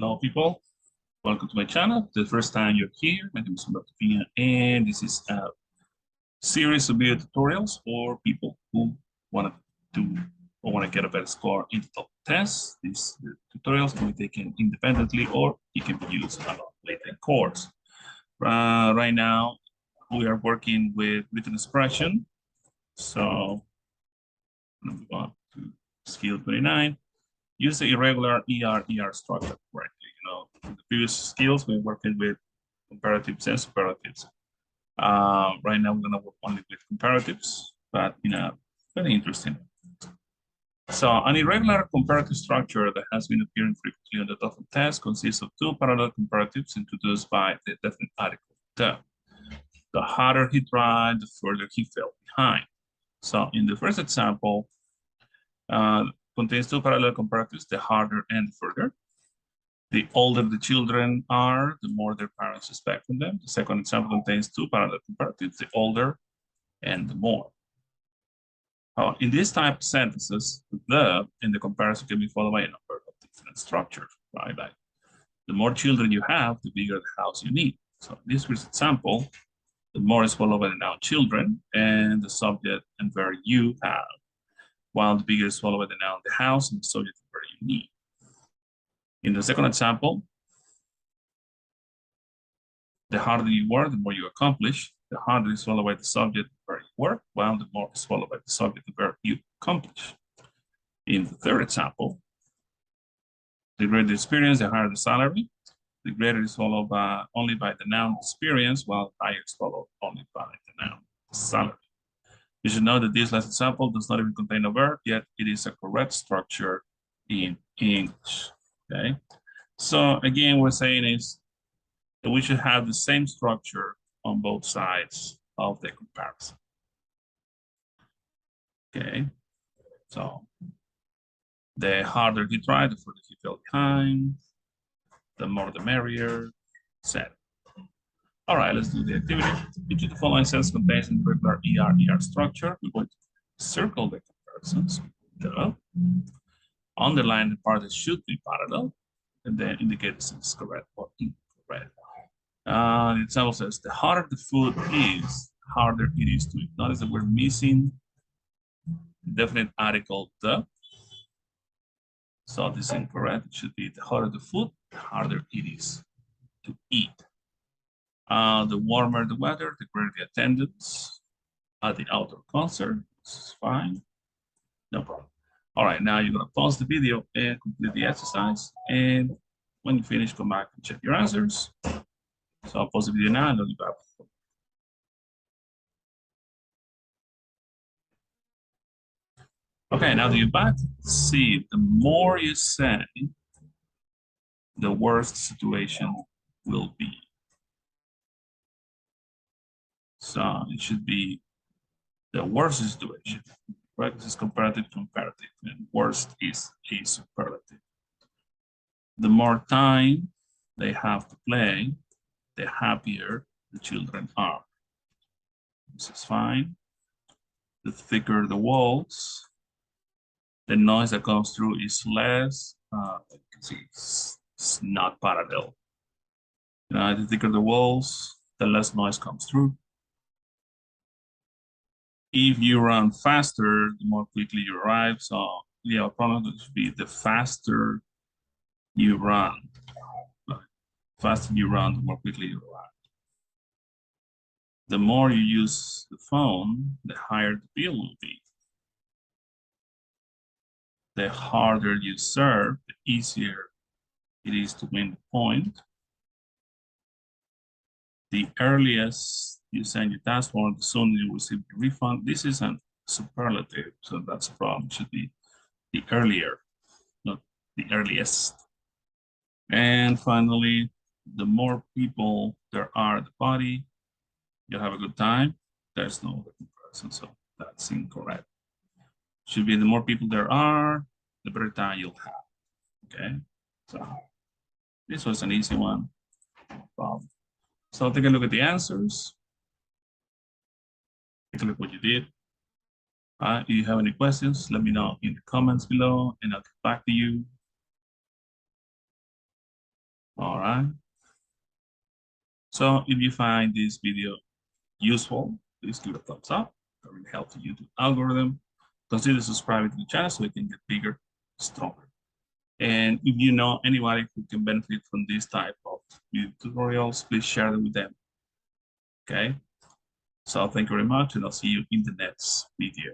Hello, people. Welcome to my channel. The first time you're here, my name is Dr. Pina, and this is a series of video tutorials for people who want to do or want to get a better score in the TOEFL test. These tutorials can be taken independently or it can be used on a later course. Right now, we are working with written expression. So, I'm going to move on to skill 29. Use the irregular ER structure correctly. In the previous skills, we're working with comparatives and superlatives. Right now, we're going to work only with comparatives, but very interesting. So an irregular comparative structure that has been appearing frequently on the TOEFL test consists of two parallel comparatives introduced by the definite article. The harder he tried, the further he fell behind. So in the first example, contains two parallel comparatives, the harder and the further. The older the children are, the more their parents expect from them. The second example contains two parallel comparatives, the older and the more. In this type of sentences, the in the comparison can be followed by a number of different structures, right? Like the more children you have, the bigger the house you need. So in this first example, the more is followed by the noun children and the subject and verb you have, while the bigger is followed by the noun the house and the subject and verb you need. In the second example, the harder you work, the more you accomplish. The harder is followed by the subject where you work, while the more is followed by the subject where you accomplish. In the third example, the greater the experience, the higher the salary. The greater is followed by only by the noun experience, while the higher is followed only by the noun salary. You should know that this last example does not even contain a verb, yet it is a correct structure in English. Okay. So again, what we're saying is that we should have the same structure on both sides of the comparison. Okay, so the harder he tried, the further he fell behind, the more the merrier, etc. All right, let's do the activity. Each of the following cells contains an irregular ER structure. We're going to circle the comparisons. Underline the part that should be parallel, and then indicate if it's correct or incorrect. The example says, the harder the food is, harder it is to eat. Notice that we're missing the definite article, the. So this is incorrect. It should be the harder the food, the harder it is to eat. The warmer the weather, the greater the attendance at the outdoor concert. This is fine. No problem. All right, now you're going to pause the video and complete the exercise. And when you finish, come back and check your answers. So I'll pause the video now and I'll be back. Okay, now that you're back, see, the more you say, the worse the situation will be. So it should be the worst situation, right? This is comparative, and worst is a superlative. The more time they have to play, the happier the children are. This is fine. The thicker the walls, the noise that comes through is less. You can see it's not parallel. The thicker the walls, the less noise comes through. If you run faster, the more quickly you arrive. So yeah, probably should be the faster you run. The faster you run, the more quickly you arrive. The more you use the phone, the higher the bill will be. The harder you serve, the easier it is to win the point. The earliest you send your task form, the sooner you receive the refund. This is a superlative, so that's a problem. It should be the earlier, not the earliest. And finally, the more people there are at the party, you'll have a good time. There's no other comparison, so that's incorrect. Should be the more people there are, the better time you'll have. Okay, so this was an easy one. No problem. So take a look at the answers. Take a look what you did. If you have any questions, let me know in the comments below and I'll get back to you. All right. So if you find this video useful, please give it a thumbs up. That really helps the YouTube algorithm. Consider subscribing to the channel so we can get bigger, stronger. And if you know anybody who can benefit from this type of video tutorials, please share them with them. Okay? So thank you very much, and I'll see you in the next video.